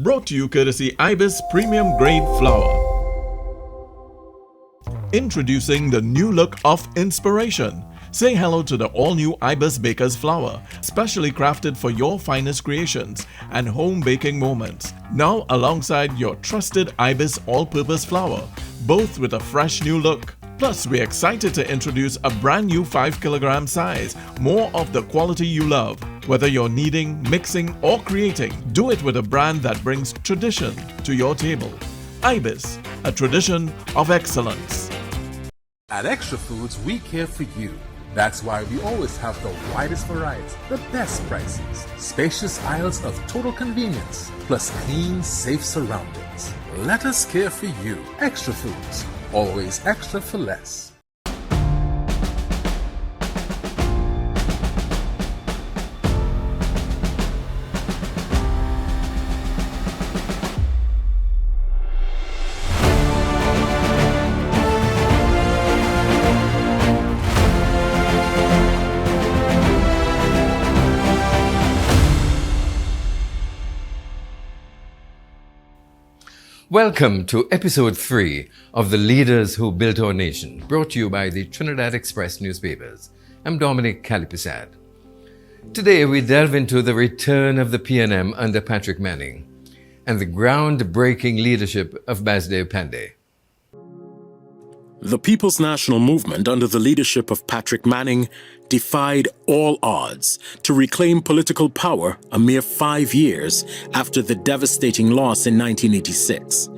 Brought to you courtesy Ibis Premium Grade Flour. Introducing the new look of inspiration. Say hello to the all-new Ibis Baker's Flour, specially crafted for your finest creations and home baking moments. Now alongside your trusted Ibis all-purpose flour, both with a fresh new look. Plus, we're excited to introduce a brand new 5 kilogram size, more of the quality you love. Whether you're kneading, mixing or creating, do it with a brand that brings tradition to your table. Ibis, a tradition of excellence. At Extra Foods, we care for you. That's why we always have the widest variety, the best prices, spacious aisles of total convenience, plus clean, safe surroundings. Let us care for you. Extra Foods, always extra for less. Welcome to episode 3 of The Leaders Who Built Our Nation, brought to you by the Trinidad Express newspapers. I'm Dominic Kalipersad. Today we delve into the return of the PNM under Patrick Manning and the groundbreaking leadership of Basdev Pandey. The People's National Movement under the leadership of Patrick Manning defied all odds to reclaim political power a mere 5 years after the devastating loss in 1986.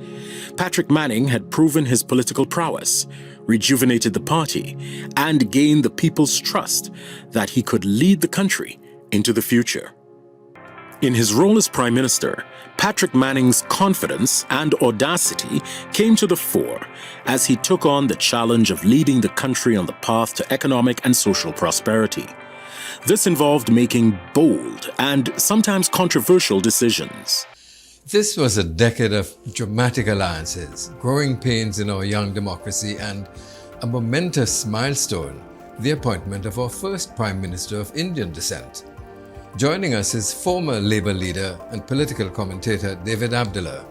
Patrick Manning had proven his political prowess, rejuvenated the party, and gained the people's trust that he could lead the country into the future. In his role as Prime Minister, Patrick Manning's confidence and audacity came to the fore as he took on the challenge of leading the country on the path to economic and social prosperity. This involved making bold and sometimes controversial decisions. This was a decade of dramatic alliances, growing pains in our young democracy, and a momentous milestone, the appointment of our first Prime Minister of Indian descent. Joining us is former Labour leader and political commentator David Abdulah,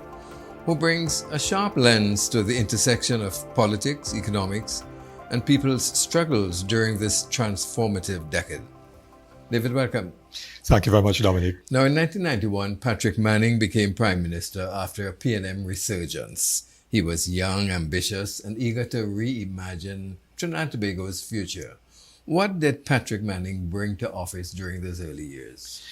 who brings a sharp lens to the intersection of politics, economics, and people's struggles during this transformative decade. David, welcome. Thank you very much, Dominic. Now, in 1991, Patrick Manning became Prime Minister after a PNM resurgence. He was young, ambitious, and eager to reimagine Trinidad and Tobago's future. What did Patrick Manning bring to office during those early years?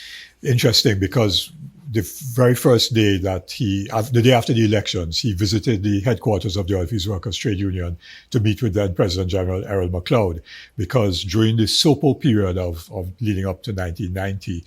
Interesting, because the very first day that the day after the elections, he visited the headquarters of the Oilfields Workers Trade Union to meet with then President General Errol MacLeod, because during the SOPO period of leading up to 1990,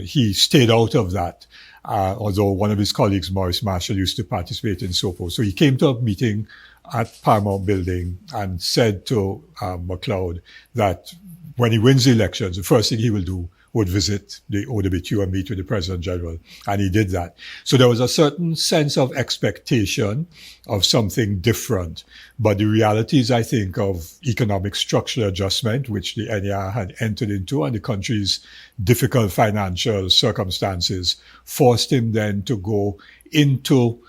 he stayed out of that, although one of his colleagues, Maurice Marshall, used to participate in SOPO. So he came to a meeting at Paramount Building and said to MacLeod that when he wins the elections, the first thing he will do would visit the OWTO and meet with the President General. And he did that. So there was a certain sense of expectation of something different. But the realities, I think, of economic structural adjustment, which the NER had entered into, and the country's difficult financial circumstances forced him then to go into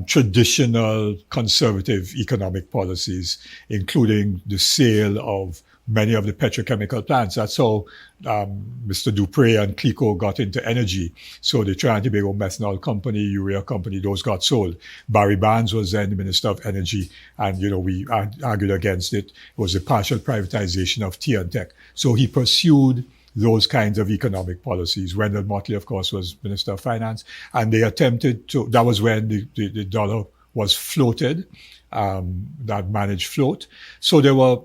traditional conservative economic policies, including the sale of many of the petrochemical plants. That's how Mr. Dupree and Clico got into energy. So the Trinidad and Tobago Methanol Company, Urea Company, those got sold. Barry Barnes was then the Minister of Energy, and we argued against it. It was a partial privatization of T&Tech. So he pursued those kinds of economic policies. Wendell Motley, of course, was Minister of Finance, and they attempted to, that was when the dollar was floated, that managed float. So they were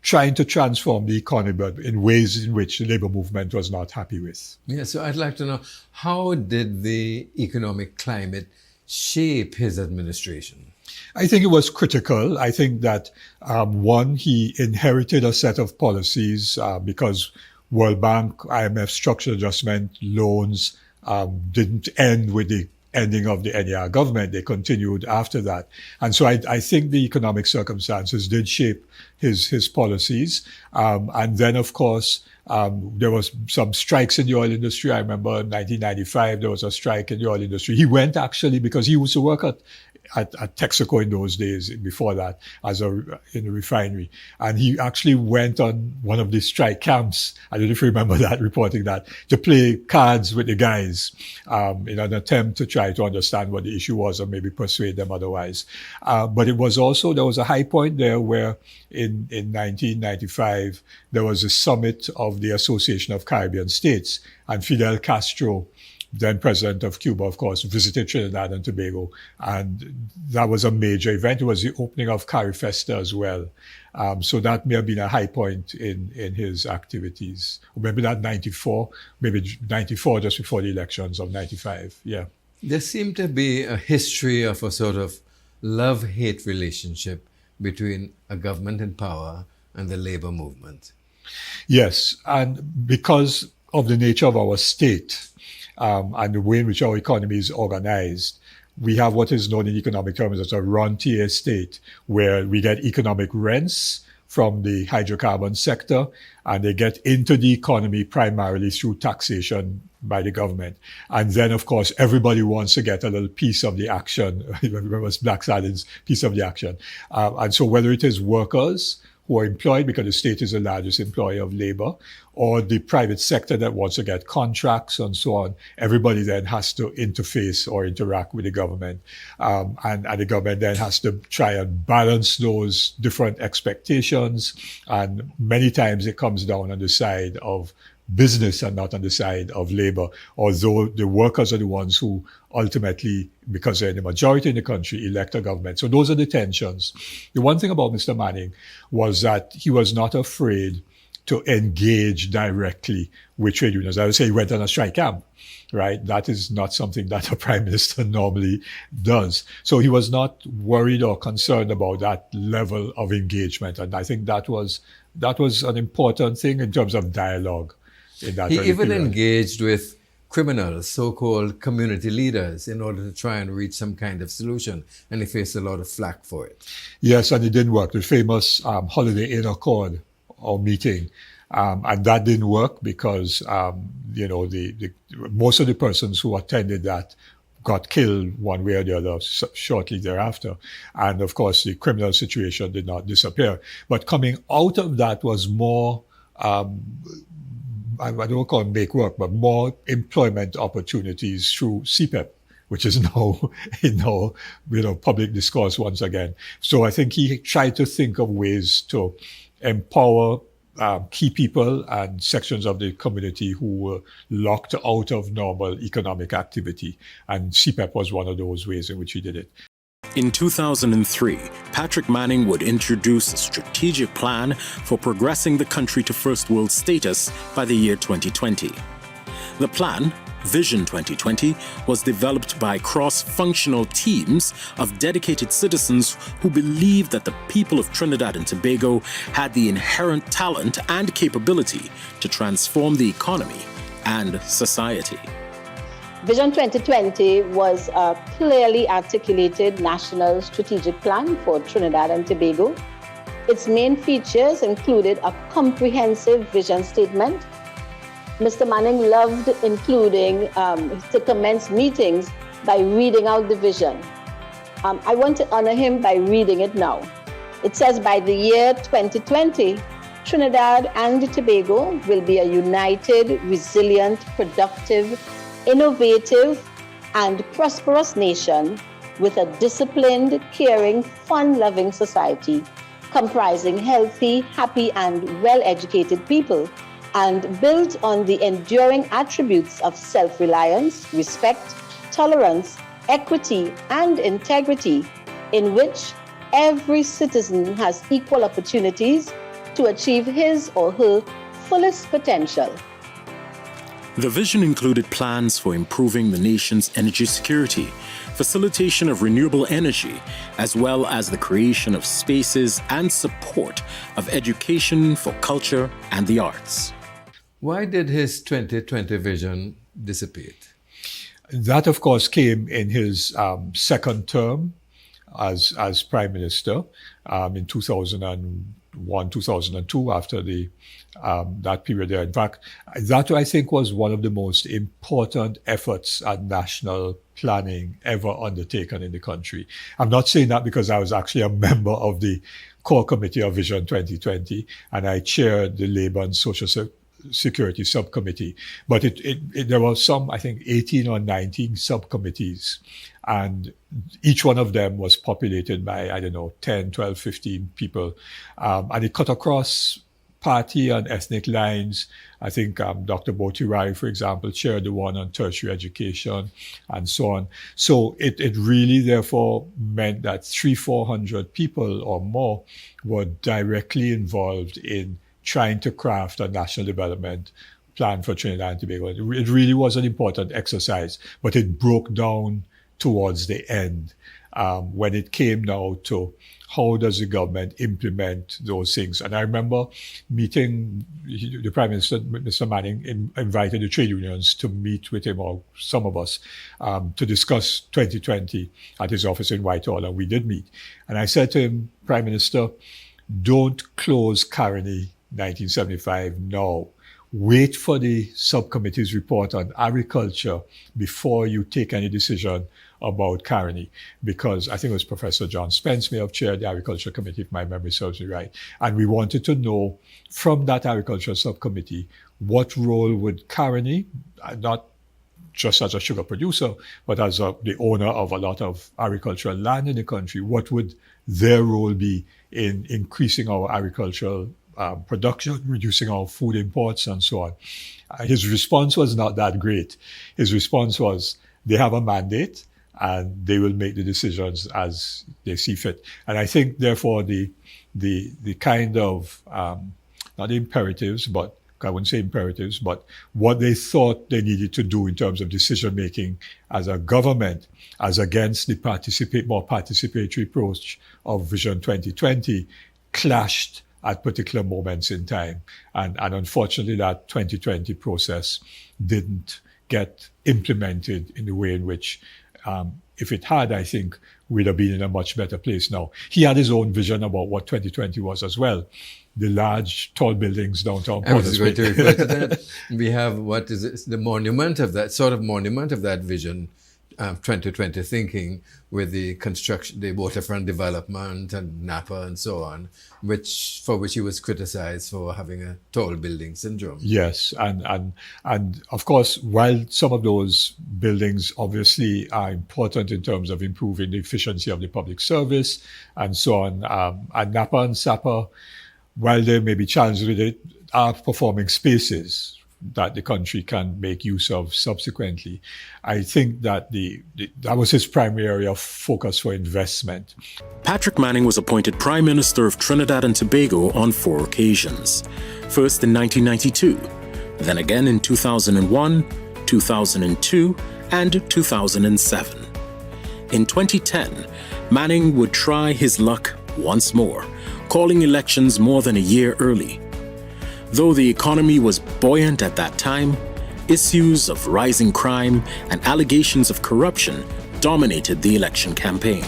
trying to transform the economy, but in ways in which the labor movement was not happy with. Yeah, so I'd like to know, how did the economic climate shape his administration? I think it was critical. I think that, one, he inherited a set of policies because World Bank, IMF structural adjustment loans didn't end with the ending of the NER government, they continued after that. And so I think the economic circumstances did shape his policies. And then, of course, there was some strikes in the oil industry. I remember in 1995, there was a strike in the oil industry. He went actually because he used to work at Texaco in those days, before that, in a refinery. And he actually went on one of the strike camps, I don't know if you remember that, reporting that, to play cards with the guys, in an attempt to try to understand what the issue was or maybe persuade them otherwise. But it was also, there was a high point there where in 1995, there was a summit of the Association of Caribbean States, and Fidel Castro, then president of Cuba, of course, visited Trinidad and Tobago. And that was a major event. It was the opening of CARIFESTA as well. So that may have been a high point in his activities. Maybe not 94, maybe 94 just before the elections of 95. Yeah. There seemed to be a history of a sort of love-hate relationship between a government in power and the labor movement. Yes. And because of the nature of our state, and the way in which our economy is organized, we have what is known in economic terms as a rentier state, where we get economic rents from the hydrocarbon sector, and they get into the economy primarily through taxation by the government. And then, of course, everybody wants to get a little piece of the action. Remember, it's Black Stallin's piece of the action. And so whether it is workers who are employed because the state is the largest employer of labor, or the private sector that wants to get contracts and so on, everybody then has to interface or interact with the government. And the government then has to try and balance those different expectations. And many times it comes down on the side of business and not on the side of labor, although the workers are the ones who ultimately, because they're the majority in the country, elect a government. So those are the tensions. The one thing about Mr. Manning was that he was not afraid to engage directly with trade unions. I would say he went on a strike camp, right? That is not something that a prime minister normally does. So he was not worried or concerned about that level of engagement. And I think that was an important thing in terms of dialogue. He even engaged with criminals, so-called community leaders, in order to try and reach some kind of solution, and he faced a lot of flack for it. Yes, and it didn't work. The famous Holiday Inn Accord or meeting, and that didn't work because most of the persons who attended that got killed one way or the other shortly thereafter. And of course, the criminal situation did not disappear. But coming out of that was more I don't call it make work, but more employment opportunities through CPEP, which is now in public discourse once again. So I think he tried to think of ways to empower key people and sections of the community who were locked out of normal economic activity. And CPEP was one of those ways in which he did it. In 2003, Patrick Manning would introduce a strategic plan for progressing the country to first world status by the year 2020. The plan, Vision 2020, was developed by cross-functional teams of dedicated citizens who believed that the people of Trinidad and Tobago had the inherent talent and capability to transform the economy and society. Vision 2020 was a clearly articulated national strategic plan for Trinidad and Tobago. Its main features included a comprehensive vision statement. Mr. Manning loved to commence meetings by reading out the vision. I want to honor him by reading it now. It says, by the year 2020, Trinidad and Tobago will be a united, resilient, productive, innovative and prosperous nation with a disciplined, caring, fun-loving society comprising healthy, happy and well-educated people and built on the enduring attributes of self-reliance, respect, tolerance, equity and integrity, in which every citizen has equal opportunities to achieve his or her fullest potential. The vision included plans for improving the nation's energy security, facilitation of renewable energy, as well as the creation of spaces and support of education for culture and the arts. Why did his 2020 vision dissipate? That, of course, came in his second term as Prime Minister in 2001, 2002, after that period there. In fact, that I think was one of the most important efforts at national planning ever undertaken in the country. I'm not saying that because I was actually a member of the core committee of Vision 2020, and I chaired the Labour and Social Security Subcommittee. But there were some, I think, 18 or 19 subcommittees, and each one of them was populated by, 10, 12, 15 people. And it cut across party and ethnic lines. I think Dr. Botirai, for example, chaired the one on tertiary education and so on. So it really, therefore, meant that 300-400 people or more were directly involved in trying to craft a national development plan for Trinidad and Tobago. It really was an important exercise, but it broke down towards the end when it came now to how does the government implement those things. And I remember meeting the Prime Minister, Mr. Manning, invited the trade unions to meet with him, or some of us, to discuss 2020 at his office in Whitehall, and we did meet. And I said to him, Prime Minister, don't close Caroni 1975 now. Wait for the subcommittee's report on agriculture before you take any decision about Caroni, because I think it was Professor John Spence may have chaired the Agriculture Committee, if my memory serves me right. And we wanted to know from that Agriculture Subcommittee, what role would Caroni, not just as a sugar producer, but as the owner of a lot of agricultural land in the country, what would their role be in increasing our agricultural production, reducing our food imports, and so on. His response was not that great. His response was, they have a mandate and they will make the decisions as they see fit. And I think, therefore, the kind of, not imperatives, but I wouldn't say imperatives, but what they thought they needed to do in terms of decision making as a government, as against the more participatory approach of Vision 2020, clashed at particular moments in time. And unfortunately, that 2020 process didn't get implemented in the way in which, if it had, I think we'd have been in a much better place now. He had his own vision about what 2020 was as well. The large, tall buildings downtown. I was going to refer to that. We have, what is it, the monument of that vision, 2020 thinking, with the construction, the waterfront development and Napa and so on, for which he was criticized for having a tall building syndrome. Yes, and of course, while some of those buildings obviously are important in terms of improving the efficiency of the public service and so on, and Napa and Sapa, while they may be challenged with it, are performing spaces that the country can make use of subsequently. I think that that was his primary area of focus for investment. Patrick Manning was appointed Prime Minister of Trinidad and Tobago on 4 occasions. First in 1992, then again in 2001, 2002, and 2007. In 2010, Manning would try his luck once more, calling elections more than a year early. Though the economy was buoyant at that time, issues of rising crime and allegations of corruption dominated the election campaign.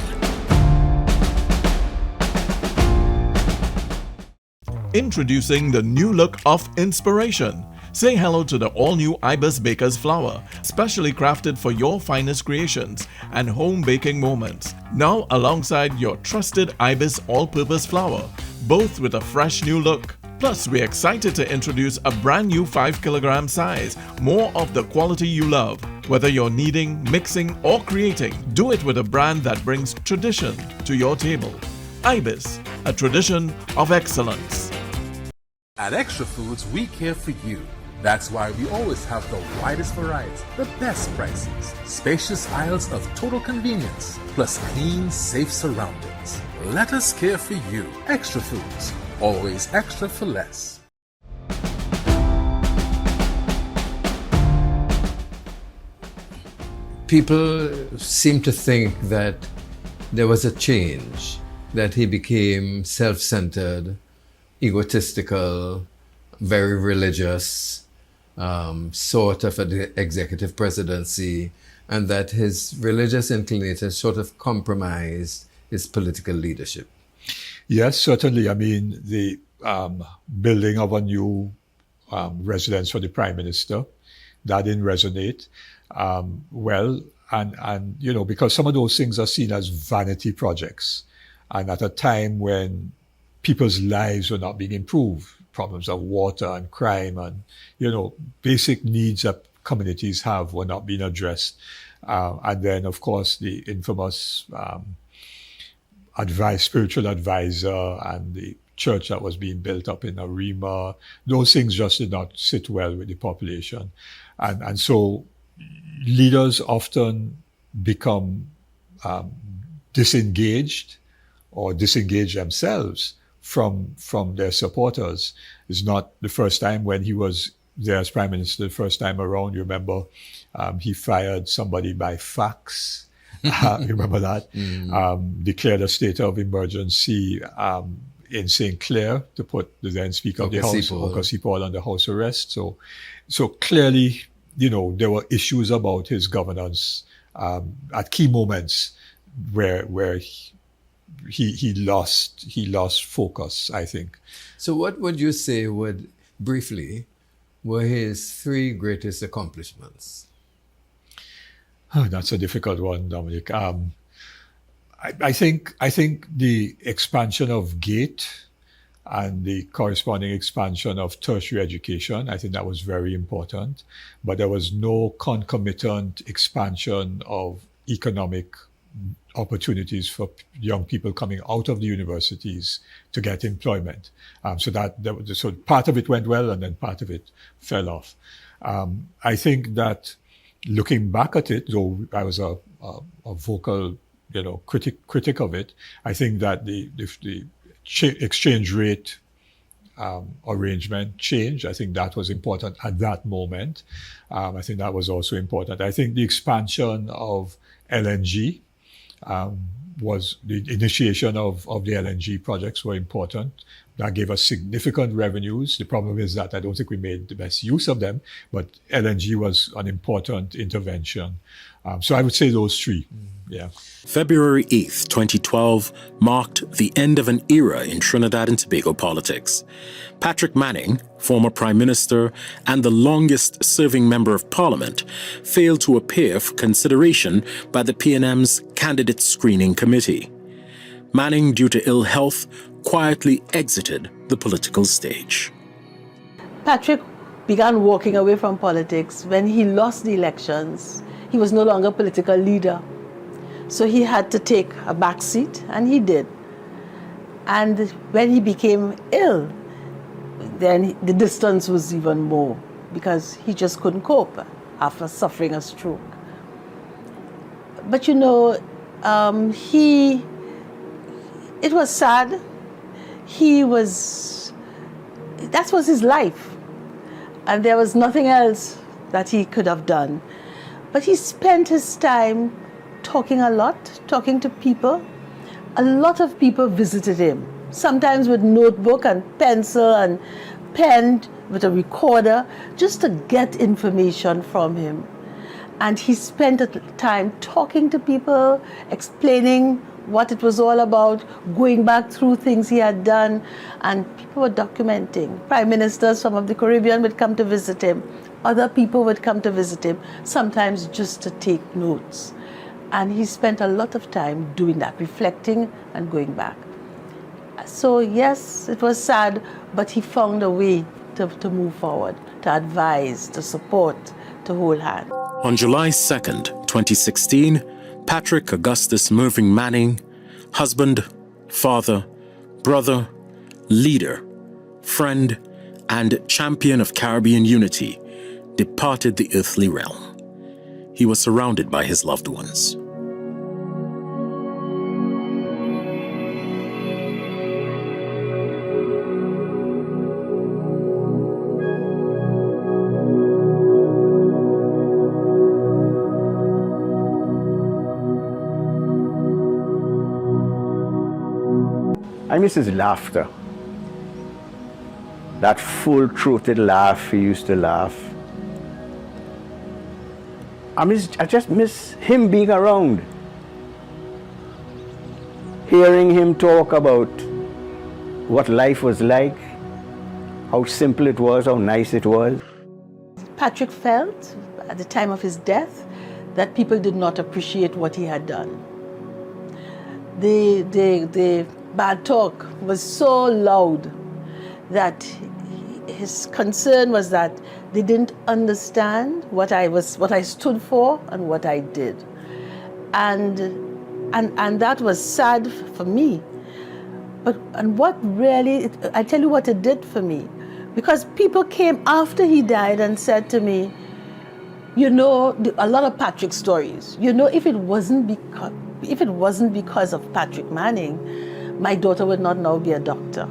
Introducing the new look of inspiration. Say hello to the all-new Ibis Baker's Flour, specially crafted for your finest creations and home baking moments. Now alongside your trusted Ibis all-purpose flour, both with a fresh new look. Plus, we're excited to introduce a brand new 5 kilogram size, more of the quality you love. Whether you're kneading, mixing, or creating, do it with a brand that brings tradition to your table. Ibis, a tradition of excellence. At Extra Foods, we care for you. That's why we always have the widest variety, the best prices, spacious aisles of total convenience, plus clean, safe surroundings. Let us care for you. Extra Foods, always extra for less. People seem to think that there was a change, that he became self-centered, egotistical, very religious, sort of an executive presidency, and that his religious inclinations sort of compromised his political leadership. Yes, certainly. I mean, the building of a new residence for the Prime Minister, that didn't resonate well. And you know, because some of those things are seen as vanity projects. And at a time when people's lives were not being improved, problems of water and crime and, you know, basic needs that communities have were not being addressed. And then, of course, the infamous spiritual advisor and the church that was being built up in Arima, those things just did not sit well with the population. And so leaders often become disengaged or disengage themselves from their supporters. It's not the first time when he was there as Prime Minister, the first time around. You remember he fired somebody by fax. You remember that? Declared a state of emergency in St. Clair to put the then Speaker of the House, Okasipo, under house arrest. So clearly, you know, there were issues about his governance at key moments where he lost focus, I think. So what would you say briefly were his three greatest accomplishments? Oh, that's a difficult one, Dominic. I think the expansion of GATE and the corresponding expansion of tertiary education, I think that was very important. But there was no concomitant expansion of economic opportunities for young people coming out of the universities to get employment. So part of it went well and then part of it fell off. I think that looking back at it, though I was a vocal, you know, critic of it, I think that the exchange rate arrangement change. I think that was important at that moment. I think that was also important. I think the expansion of LNG was the initiation of the LNG projects were important. That gave us significant revenues. The problem is that I don't think we made the best use of them, but LNG was an important intervention. So I would say those three. Yeah. February 8th, 2012 marked the end of an era in Trinidad and Tobago politics. Patrick Manning, former Prime Minister and the longest serving Member of Parliament, failed to appear for consideration by the PNM's Candidate Screening Committee. Manning, due to ill health, quietly exited the political stage. Patrick began walking away from politics when he lost the elections. He was no longer a political leader. So he had to take a back seat, and he did. And when he became ill, then the distance was even more because he just couldn't cope after suffering a stroke. But you know, it was sad. That was his life. And there was nothing else that he could have done. But he spent his time talking a lot, talking to people. A lot of people visited him, sometimes with notebook and pencil and pen with a recorder, just to get information from him. And he spent time talking to people, explaining what it was all about, going back through things he had done, and people were documenting. Prime ministers, some of the Caribbean would come to visit him. Other people would come to visit him, sometimes just to take notes. And he spent a lot of time doing that, reflecting and going back. So yes, it was sad, but he found a way to move forward, to advise, to support, to hold hands. On July 2nd, 2016, Patrick Augustus Mervyn Manning, husband, father, brother, leader, friend, and champion of Caribbean unity, departed the earthly realm. He was surrounded by his loved ones. I miss his laughter. That full-throated laugh he used to laugh. I just miss him being around. Hearing him talk about what life was like, how simple it was, how nice it was. Patrick felt at the time of his death that people did not appreciate what he had done. The bad talk was so loud that his concern was that they didn't understand what I stood for and what I did. And that was sad for me. And what really, I tell you what it did for me. Because people came after he died and said to me, you know, a lot of Patrick stories. You know, if it wasn't because of Patrick Manning, my daughter would not now be a doctor.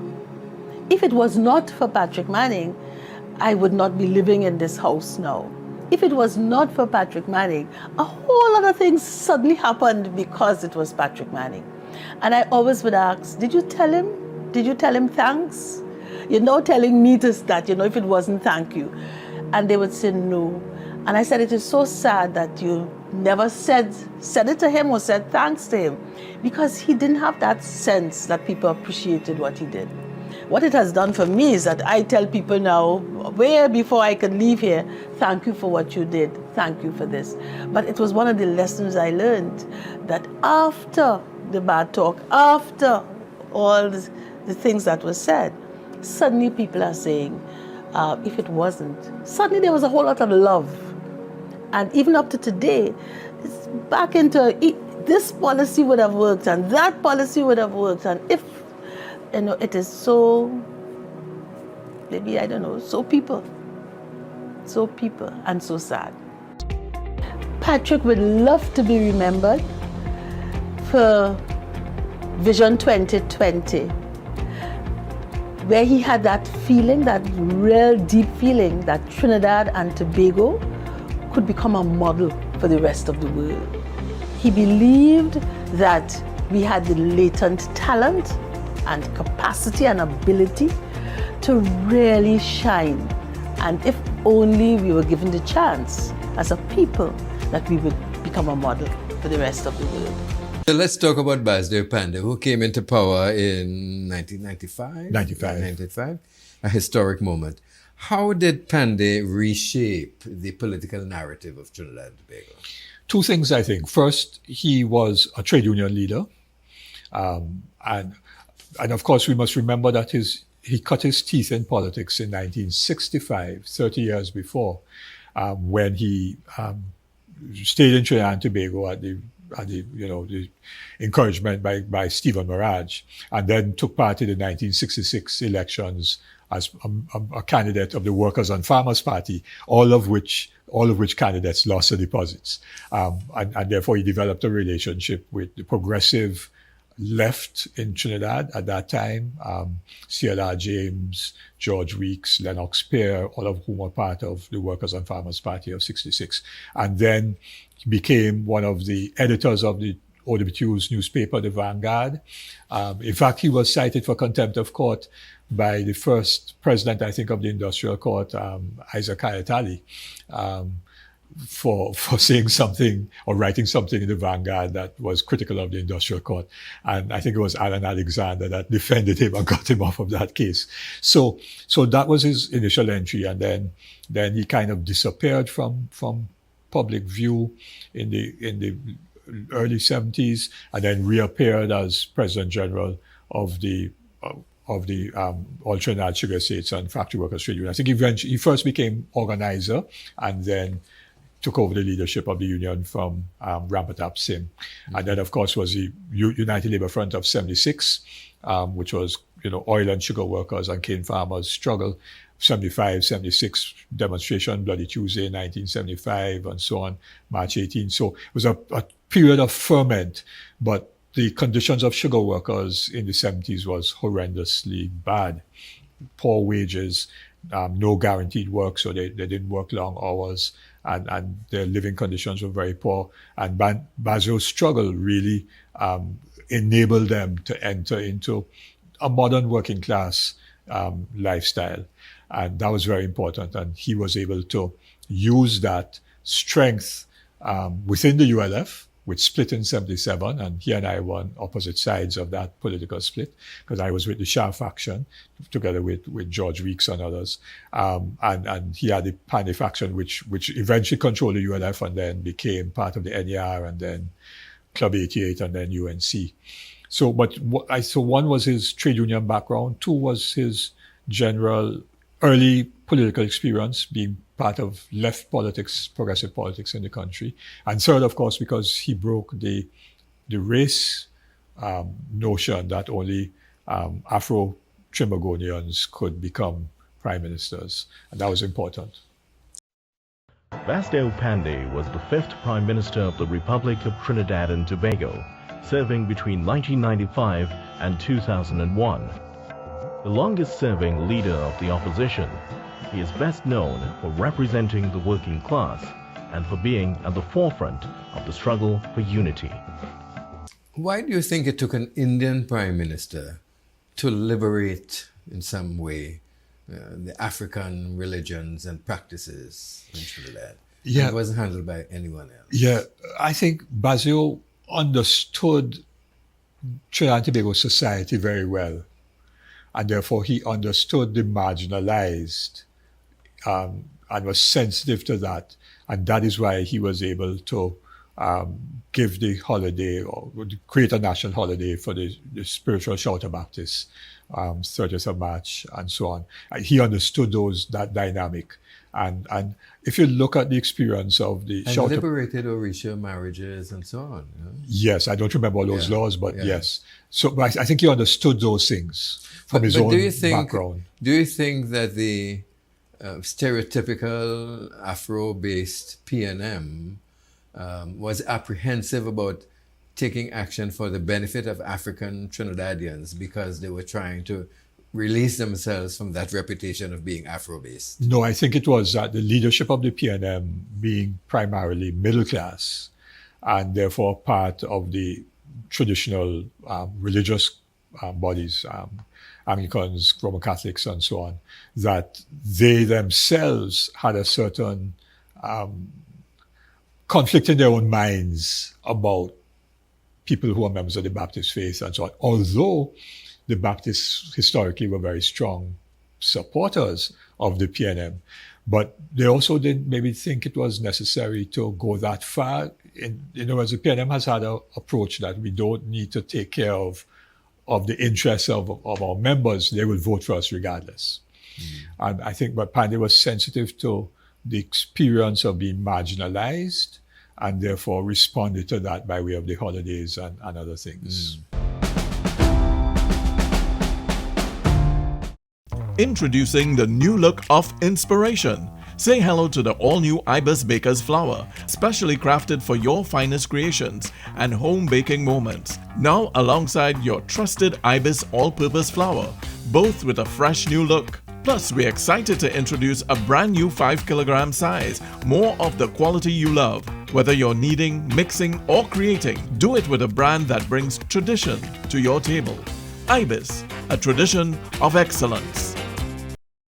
If it was not for Patrick Manning, I would not be living in this house now. If it was not for Patrick Manning, a whole lot of things suddenly happened because it was Patrick Manning. And I always would ask, did you tell him? Did you tell him thanks? You're now telling me that, you know, if it wasn't thank you. And they would say no. And I said, it is so sad that you never said it to him or said thanks to him, because he didn't have that sense that people appreciated what he did. What it has done for me is that I tell people now, way before I can leave here, thank you for what you did, thank you for this. But it was one of the lessons I learned, that after the bad talk, after all the things that were said, suddenly people are saying, if it wasn't, suddenly there was a whole lot of love. And even up to today, it's back into this policy would have worked and that policy would have worked. And if, you know, it is so, maybe, I don't know, so people and so sad. Patrick would love to be remembered for Vision 2020, where he had that feeling, that real deep feeling that Trinidad and Tobago could become a model for the rest of the world. He believed that we had the latent talent and capacity and ability to really shine. And if only we were given the chance as a people, that we would become a model for the rest of the world. So let's talk about Basdev Pandey, who came into power in 1995? 95. A historic moment. How did Pandey reshape the political narrative of Trinidad and Tobago? Two things, I think. First, he was a trade union leader. And of course, we must remember that he cut his teeth in politics in 1965, 30 years before, when he stayed in Trinidad and Tobago at the encouragement by Stephen Maraj, and then took part in the 1966 elections as a candidate of the Workers and Farmers Party, all of which candidates lost their deposits. And therefore he developed a relationship with the progressive left in Trinidad at that time, C.L.R. James, George Weeks, Lennox Pear, all of whom were part of the Workers and Farmers Party of 66. And then he became one of the editors of the OWTU's newspaper, The Vanguard. In fact, he was cited for contempt of court by the first president, I think, of the Industrial Court, Isaac Hayatali, for saying something or writing something in the Vanguard that was critical of the Industrial Court. And I think it was Alan Alexander that defended him and got him off of that case. So that was his initial entry. And then he kind of disappeared from public view in the early 70s, and then reappeared as President General of the All Trinidad Sugar Estates and Factory Workers Trade Union. I think he first became organizer and then took over the leadership of the union from Rampatap Sim. And then, of course, was the United Labour Front of 76, which was, oil and sugar workers and cane farmers struggle. 75, 76 demonstration, Bloody Tuesday, 1975, and so on, March 18. So it was a period of ferment, but the conditions of sugar workers in the 70s was horrendously bad. Poor wages, no guaranteed work, so they didn't work long hours, and their living conditions were very poor. And Basdeo's struggle really enabled them to enter into a modern working class lifestyle. And that was very important. And he was able to use that strength within the ULF, which split in 77, and he and I were on opposite sides of that political split, because I was with the Shah faction, together with George Weeks and others, and he had the Pandey faction, which eventually controlled the ULF and then became part of the NER, and then Club 88, and then UNC. So one was his trade union background, two was his general early political experience, being part of left politics, progressive politics in the country. And third, of course, because he broke the race notion that only Afro-Trimagonians could become prime ministers. And that was important. Vasdeo Pandey was the fifth Prime Minister of the Republic of Trinidad and Tobago, serving between 1995 and 2001. The longest-serving leader of the opposition, he is best known for representing the working class and for being at the forefront of the struggle for unity. Why do you think it took an Indian Prime Minister to liberate, in some way, the African religions and practices in Trinidad? Yeah. It wasn't handled by anyone else. Yeah, I think Vasdeo understood Trinidad and Tobago society very well. And therefore, he understood the marginalized and was sensitive to that. And that is why he was able to give the holiday, or create a national holiday for the spiritual Shouter Baptists, 30th of March, and so on. And he understood that dynamic. And if you look at the experience of the and liberated Orisha marriages and so on. You know? Yes, I don't remember all those laws, but yes. So but I think he understood those things from his own background. Do you think that the stereotypical Afro-based PNM was apprehensive about taking action for the benefit of African Trinidadians because they were trying to release themselves from that reputation of being Afro-based? No, I think it was that the leadership of the PNM being primarily middle class and therefore part of the traditional religious bodies, Anglicans, Roman Catholics, and so on, that they themselves had a certain conflict in their own minds about people who are members of the Baptist faith and so on. Although the Baptists historically were very strong supporters of the PNM, but they also didn't maybe think it was necessary to go that far. In other words, the PNM has had an approach that we don't need to take care of the interests of our members. They will vote for us regardless. And I think that Pandey was sensitive to the experience of being marginalized and therefore responded to that by way of the holidays and other things. Introducing the new look of inspiration. Say hello to the all-new Ibis Baker's flour, specially crafted for your finest creations and home baking moments. Now alongside your trusted Ibis all-purpose flour, both with a fresh new look. Plus, we're excited to introduce a brand new 5 kilogram size, more of the quality you love. Whether you're kneading, mixing, or creating, do it with a brand that brings tradition to your table. Ibis, a tradition of excellence.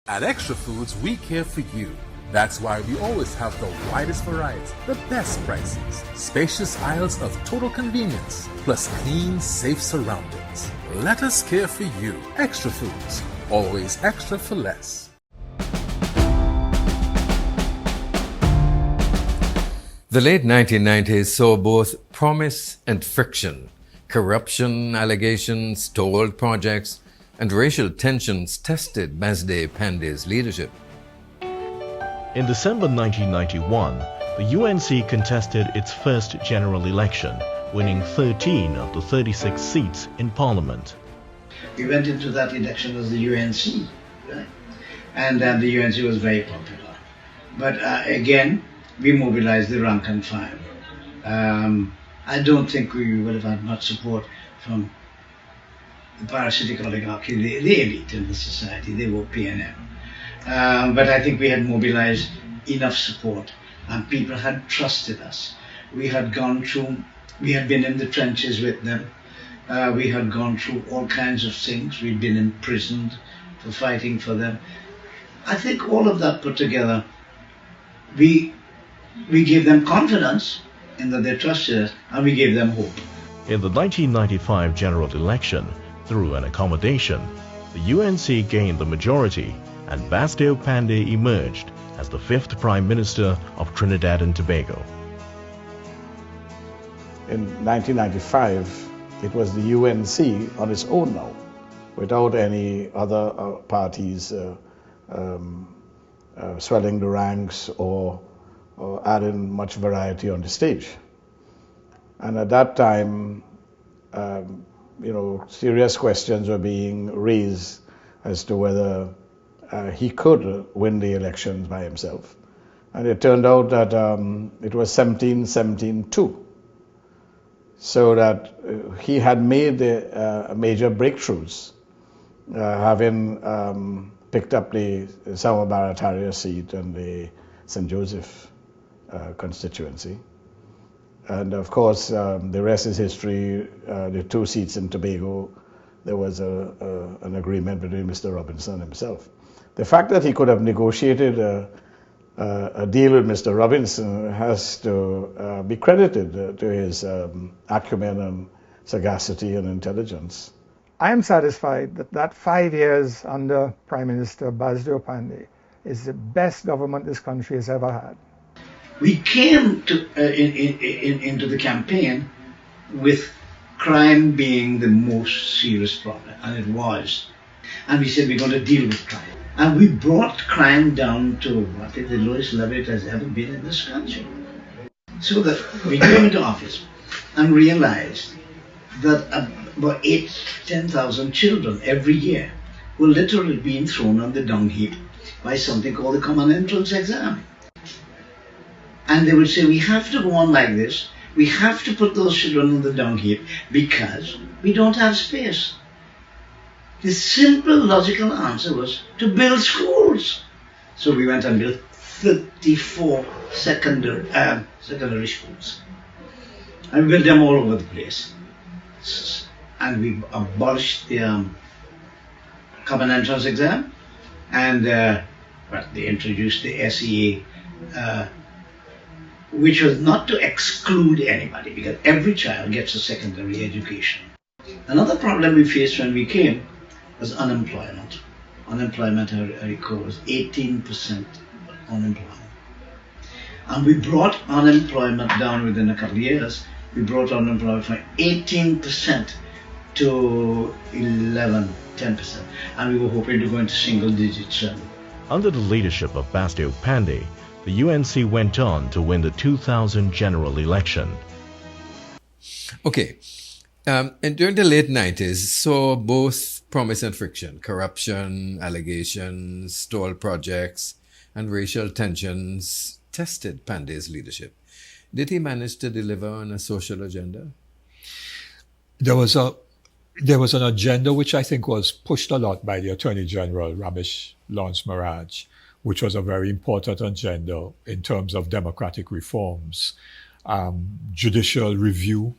At Extra Foods, we care for you. That's why we always have the widest variety, the best prices, spacious aisles of total convenience, plus clean, safe surroundings. Let us care for you. Extra Foods, always extra for less. The late 1990s saw both promise and friction, corruption allegations, stalled projects, and racial tensions tested Vasdeo Pandey's leadership. In December 1991, the UNC contested its first general election, winning 13 of the 36 seats in Parliament. We went into that election as the UNC, right? And the UNC was very popular. But again, we mobilized the rank and file. I don't think we would have had much support from the parasitic oligarchy, the elite in the society. They were PNM. But I think we had mobilized enough support and people had trusted us. We had been in the trenches with them. We had gone through all kinds of things. We'd been imprisoned for fighting for them. I think all of that put together, we gave them confidence and that they trusted us, and we gave them hope. In the 1995 general election, through an accommodation, the UNC gained the majority and Basdeo Panday emerged as the 5th Prime Minister of Trinidad and Tobago. In 1995, it was the UNC on its own now, without any other parties swelling the ranks or adding much variety on the stage. And at that time, serious questions were being raised as to whether he could win the elections by himself. And it turned out that it was 17-17-2. So that he had made major breakthroughs, having picked up the Sama Barataria seat and the St. Joseph constituency. And of course, the rest is history. The 2 seats in Tobago, there was an agreement between Mr. Robinson himself. The fact that he could have negotiated a deal with Mr. Robinson has to be credited to his acumen and sagacity and intelligence. I am satisfied that 5 years under Prime Minister Basdeo Panday is the best government this country has ever had. We came to, into the campaign with crime being the most serious problem, and it was. And we said we're going to deal with crime. And we brought crime down to what is the lowest level it has ever been in this country. So that we came into office and realized that about 10,000 children every year were literally being thrown on the dung heap by something called the Common Entrance Exam. And they would say, we have to go on like this. We have to put those children on the dung heap because we don't have space. The simple logical answer was to build schools. So we went and built 34 secondary schools. And we built them all over the place. And we abolished the Common Entrance Exam. And they introduced the SEA, which was not to exclude anybody, because every child gets a secondary education. Another problem we faced when we came was unemployment. Unemployment, I recall, was 18% unemployment. And we brought unemployment down within a couple of years. We brought unemployment from 18% to 10%. And we were hoping to go into single digits soon. Under the leadership of Basdeo Panday, the UNC went on to win the 2000 general election. Okay. And during the late 90s, saw both promise and friction, corruption, allegations, stalled projects, and racial tensions tested Panday's leadership. Did he manage to deliver on a social agenda? There was an agenda which I think was pushed a lot by the Attorney General, Ramesh Lawrence Maharaj, which was a very important agenda in terms of democratic reforms, judicial review,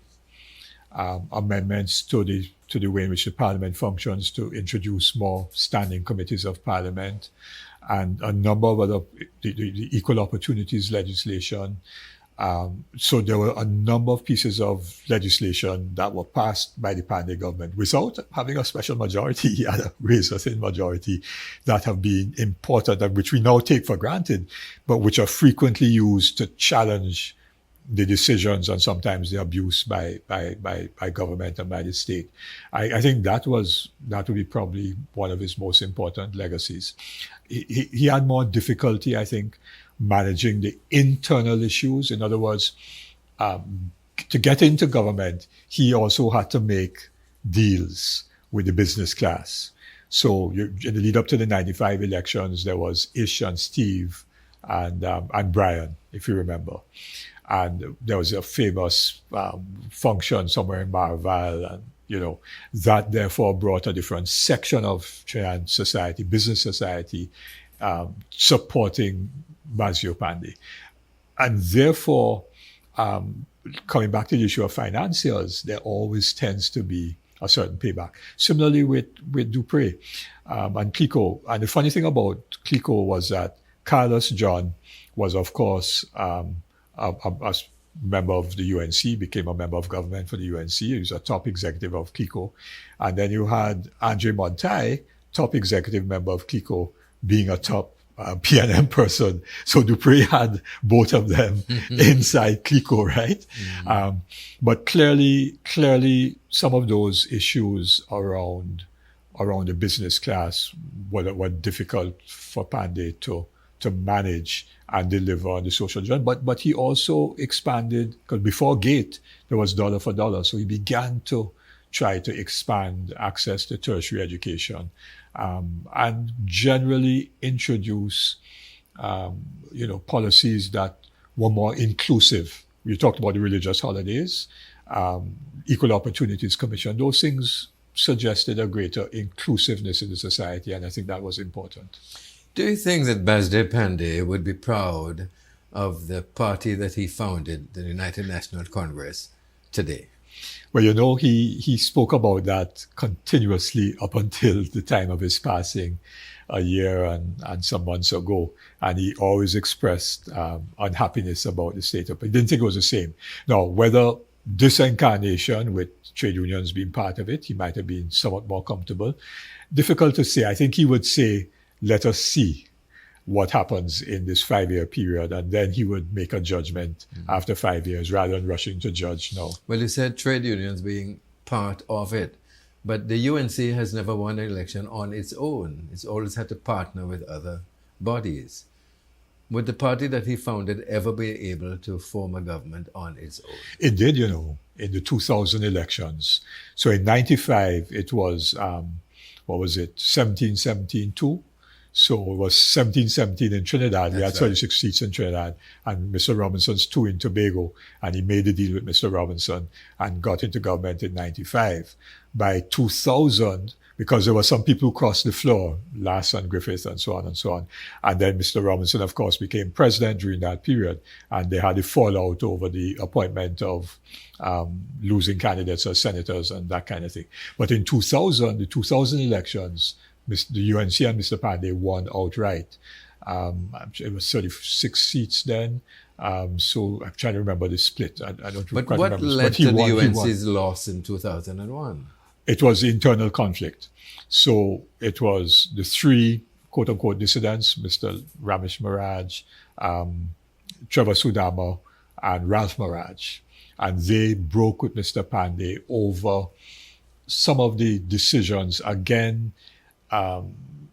amendments to the way in which the Parliament functions to introduce more standing committees of Parliament, and a number of other, the equal opportunities legislation. So there were a number of pieces of legislation that were passed by the Panday government without having a special majority. He had a razor-thin majority that have been important and which we now take for granted, but which are frequently used to challenge the decisions and sometimes the abuse by government and by the state. I think that would be probably one of his most important legacies. He had more difficulty, I think, managing the internal issues. In other words, to get into government, he also had to make deals with the business class. So in the lead up to the 95 elections, there was Ish and Steve and Brian, if you remember. And there was a famous function somewhere in Marval, and that therefore brought a different section of Trinidad society, business society, supporting Basdeo Panday. And therefore, coming back to the issue of financiers, there always tends to be a certain payback. Similarly with Dupré and Clico. And the funny thing about Clico was that Carlos John was, of course, a member of the UNC, became a member of government for the UNC. He was a top executive of CLICO. And then you had Andre Montai, top executive member of CLICO, being a top PNM person. So Dupré had both of them inside CLICO, right? But clearly, some of those issues around the business class were difficult for Pandey to manage and deliver on the social journey. But he also expanded, because before GATE, there was dollar for dollar. So he began to try to expand access to tertiary education and generally introduce, policies that were more inclusive. We talked about the religious holidays, Equal Opportunities Commission. Those things suggested a greater inclusiveness in the society, and I think that was important. Do you think that Basde Pandey would be proud of the party that he founded, the United National Congress, today? Well, he spoke about that continuously up until the time of his passing a year and some months ago. And he always expressed unhappiness about the state of it. He didn't think it was the same. Now, whether this incarnation with trade unions being part of it, he might have been somewhat more comfortable. Difficult to say. I think he would say, let us see what happens in this 5-year period, and then he would make a judgment after 5 years rather than rushing to judge now. Well, you said trade unions being part of it, but the UNC has never won an election on its own. It's always had to partner with other bodies. Would the party that he founded ever be able to form a government on its own? It did, in the 2000 elections. So in 95, it was, 17-17-2? So it was 17-17 in Trinidad. We had 36 seats in Trinidad, and Mr. Robinson's 2 in Tobago, and he made a deal with Mr. Robinson and got into government in 95. By 2000, because there were some people who crossed the floor, Lass and Griffith and so on and so on. And then Mr. Robinson, of course, became president during that period, and they had a fallout over the appointment of losing candidates as senators and that kind of thing. But in 2000, the 2000 elections, the UNC and Mr. Pandey won outright. It was 36 seats then. So I'm trying to remember the split. I don't but quite what remember. led to the UNC's loss in 2001? It was internal conflict. So it was the 3 quote-unquote dissidents, Mr. Ramesh Maraj, Trevor Sudama, and Ralph Maraj. And they broke with Mr. Pandey over some of the decisions, again,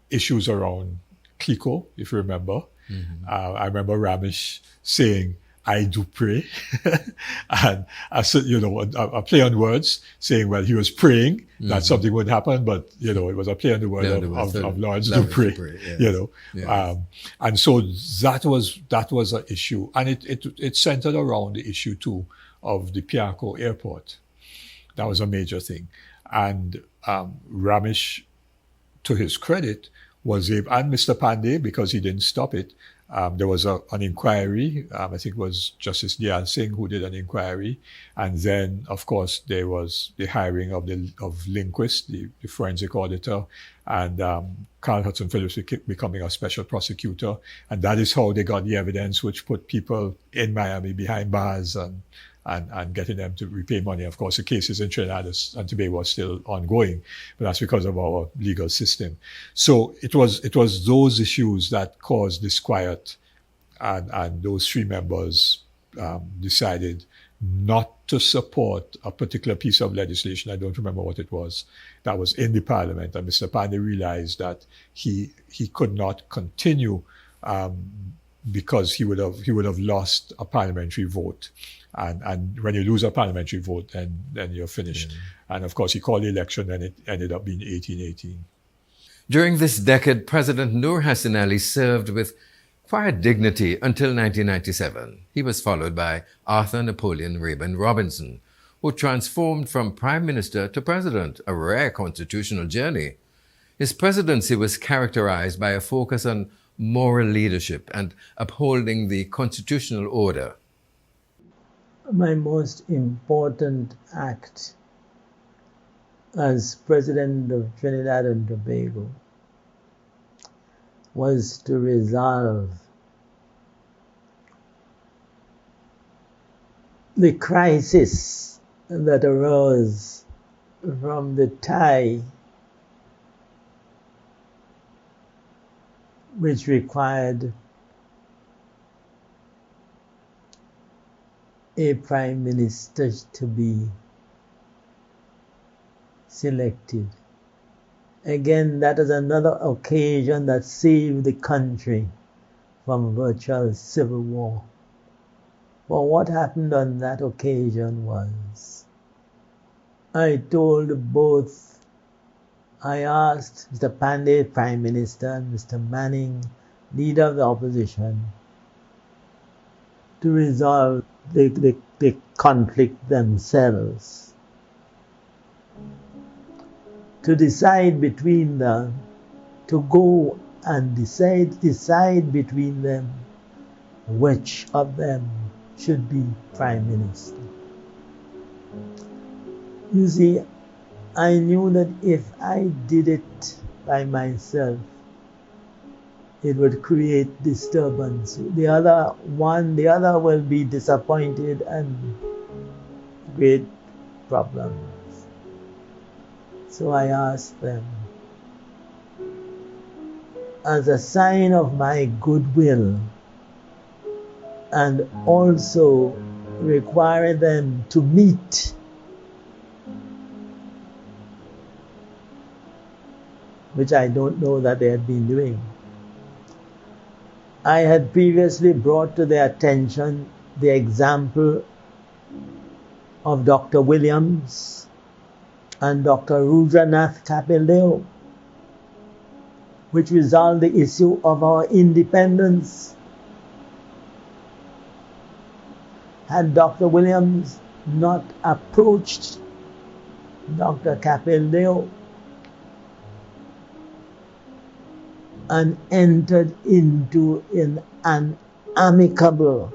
issues around CLICO, if you remember. I remember Ramesh saying, I do pray. And I said, a play on words, saying, well, he was praying that something would happen, but, it was a play on the word of Lawrence Dupré, Yes. And so that was an issue. And it centered around the issue, too, of the Piarco airport. That was a major thing. And Ramesh, to his credit, was able, and Mr. Pandey, because he didn't stop it, there was an inquiry. I think it was Justice Diyal Singh who did an inquiry. And then, of course, there was the hiring of Lindquist, the forensic auditor, and Carl Hudson Phillips becoming a special prosecutor. And that is how they got the evidence which put people in Miami behind bars and getting them to repay money. Of course, the cases in Trinidad and Tobago were still ongoing, but that's because of our legal system. So it was those issues that caused disquiet, and those 3 members decided not to support a particular piece of legislation. I don't remember what it was. That was in the parliament, and Mr. Pandey realized that he could not continue because he would have lost a parliamentary vote. And when you lose a parliamentary vote, then you're finished. And of course, he called the election, and it ended up being 18-18. During this decade, President Nur Hassan Ali served with quiet dignity until 1997. He was followed by Arthur Napoleon Rayburn Robinson, who transformed from prime minister to president, a rare constitutional journey. His presidency was characterized by a focus on moral leadership and upholding the constitutional order. My most important act as President of Trinidad and Tobago was to resolve the crisis that arose from the tie which required a prime minister to be selected. Again, that is another occasion that saved the country from virtual civil war. For what happened on that occasion was, I asked Mr. Pandey, Prime Minister, and Mr. Manning, Leader of the Opposition, to resolve the conflict themselves, to decide between them, to go and decide between them which of them should be Prime Minister. You see, I knew that if I did it by myself, it would create disturbance. The other will be disappointed and create problems. So I asked them, as a sign of my goodwill, and also require them to meet, which I don't know that they had been doing. I had previously brought to their attention the example of Dr. Williams and Dr. Rudranath Kapil, which resolved the issue of our independence. Had Dr. Williams not approached Dr. Kapil and entered into an amicable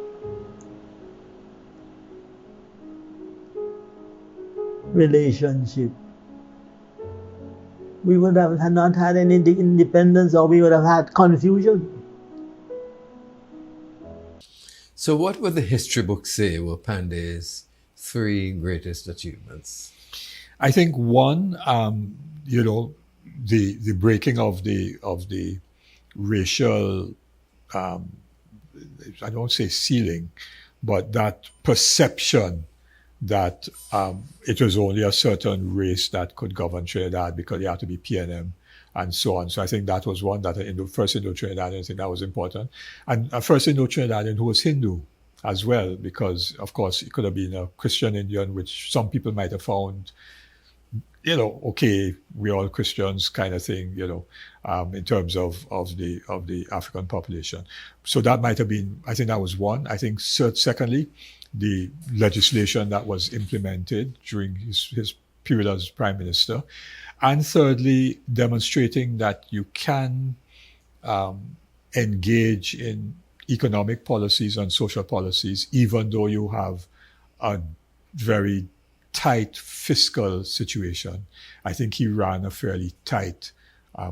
relationship, we would have not had any independence, or we would have had confusion. So what would the history books say were Pandey's 3 greatest achievements? I think one, the breaking of the racial, I don't say ceiling, but that perception that it was only a certain race that could govern Trinidad because you had to be PNM and so on. So I think that was one, that first Indo-Trinidadian, I think that was important. And a first Indo-Trinidadian who was Hindu as well, because of course it could have been a Christian Indian, which some people might have found, okay, we're all Christians kind of thing, in terms of the African population. So that might have been, I think that was one. I think secondly, the legislation that was implemented during his period as Prime Minister. And thirdly, demonstrating that you can engage in economic policies and social policies, even though you have a very tight fiscal situation. I think he ran a fairly tight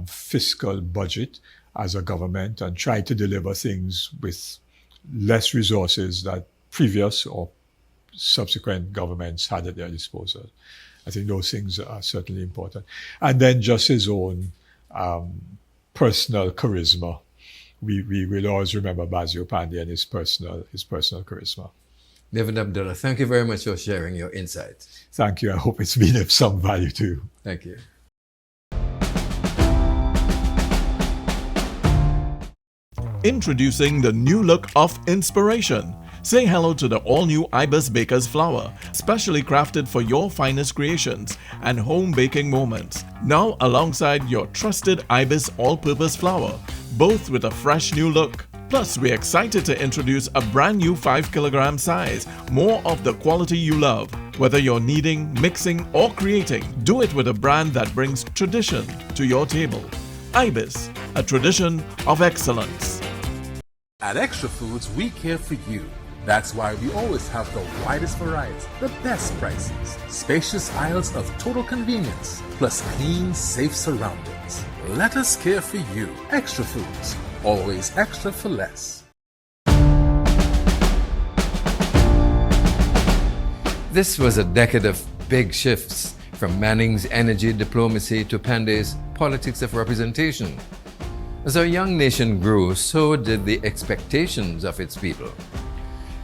fiscal budget as a government and tried to deliver things with less resources that previous or subsequent governments had at their disposal. I think those things are certainly important. And then just his own personal charisma. We will always remember Basio Pandey and his personal charisma. Reverend Abdulah, thank you very much for sharing your insights. Thank you. I hope it's been of some value to you. Thank you. Introducing the new look of inspiration. Say hello to the all-new Ibis Baker's Flour, specially crafted for your finest creations and home baking moments. Now alongside your trusted Ibis all-purpose flour, both with a fresh new look. Plus, we're excited to introduce a brand new 5 kilogram size, more of the quality you love. Whether you're kneading, mixing, or creating, do it with a brand that brings tradition to your table. Ibis, a tradition of excellence. At Extra Foods, we care for you. That's why we always have the widest variety, the best prices, spacious aisles of total convenience, plus clean, safe surroundings. Let us care for you. Extra Foods, always extra for less. This was a decade of big shifts, from Manning's energy diplomacy to Pandey's politics of representation. As our young nation grew, so did the expectations of its people.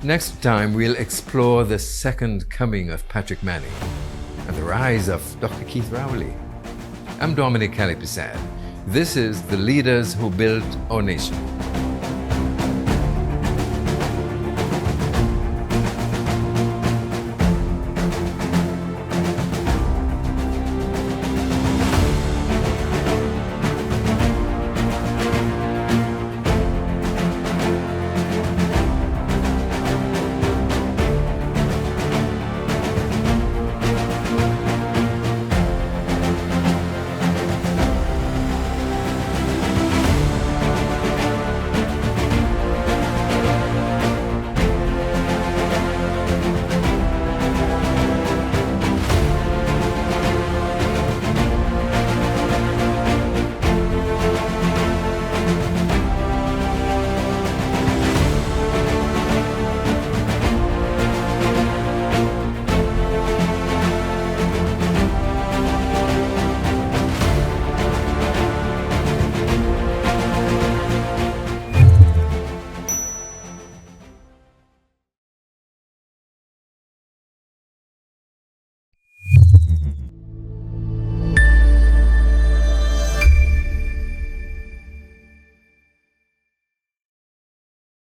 Next time, we'll explore the second coming of Patrick Manning and the rise of Dr. Keith Rowley. I'm Dominic Kalipersad. This is The Leaders Who Built Our Nation.